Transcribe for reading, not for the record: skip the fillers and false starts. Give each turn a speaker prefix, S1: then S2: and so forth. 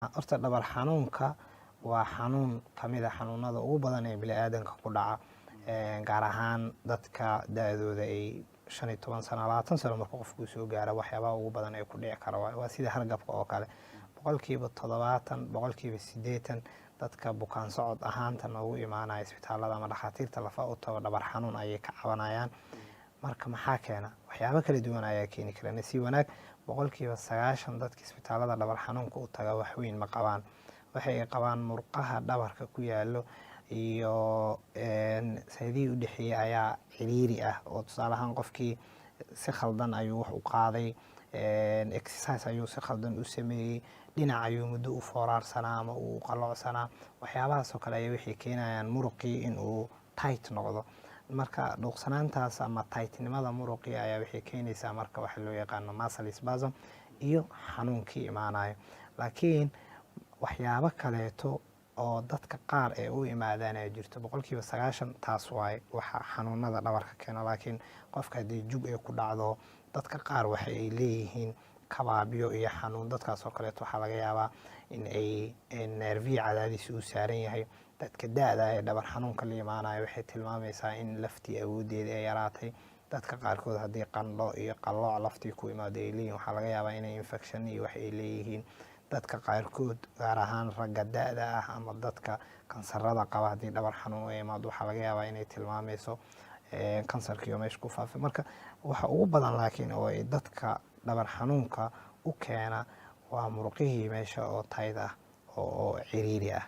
S1: horta dhabar xanuunka waa xanuun kamid ah xanuunada ugu badan ee bini'aadanka ku dhaca, gaar ahaan dadka da-dooda ay 15 sano 20 sano marka qofku soo gaaro waxyaabaha ugu badan ee ku dhici kara waa sida hargabka oo kale. boqolkiiba 70 boqolkiiba 80 dadka bukaan socod ahaanta noogu imaanaya isbitaalada ama dhakhaatiirta lafa u tago dhabar xanuun ayay ka cabanayaan. marka maxaa keena? waxyaabo kala duwan ayaa keeni kara. nasiib wanaag boqolkiiba 90 dadka isbitaalada dhabar xanuunka u taga wax weyn ma qabaan. waxay qabaan murqaha dhabarka ku yaalo iyo saydii u dhexeeyay ayaa ciriiri ah, oo tusaale ahaan qofkii si khaldan ayuu wax u qaaday, exercise ayuu si khaldan u sameeyey, dhinac ayuu muddo u foorarsanaa ama uu qalloocsanaa. waxyaabahaas oo kale ayaa waxay keenayaan muruqii in uu tight noqdo. marka dhuuqsanaantaas ama tightnimada muruqii ayaa waxay keenaysaa marka waxa loo yaqaano muscle spasm iyo xanuunkii imaanayo. laakiin waxyaabo kaleeto oo dadka qaar ee u imaadaan ay jirto boqolkiiba 90 taas waaye waxa xanuunada dhabarka keena. laakiin qofka haddii jug ay ku dhacdo, dadka qaar waxa ay leeyihiin kabaabyo iyo xanuun. dadkaas oo kaleeto waxaa laga yaabaa in ay nerviya cadaadis uu saaran yahay. dadka da-da ee dhabar xanuunka la imaanayo waxay tilmaamaysaa in laftii awoodeeda ay yaraatay. dadka qaarkood haddii qandho iyo qallooc laftii ku imaado ay leeyihin, waxaa laga yaabaa inay infection iyo wax ay leeyihiin. dadka qaarkood gaar ahaan ragga da-da ah ama dadka kansarada qaba haddii dhabar xanuun u imaado, waxaa laga yaabaa inay tilmaamayso kansarkiiyo meesha ku faafay. marka waxa ugu badan laakiin oo ay dadka dhabar xanuunka u keena waa muruqihii meesha oo tayd ah oo ciriiri ah.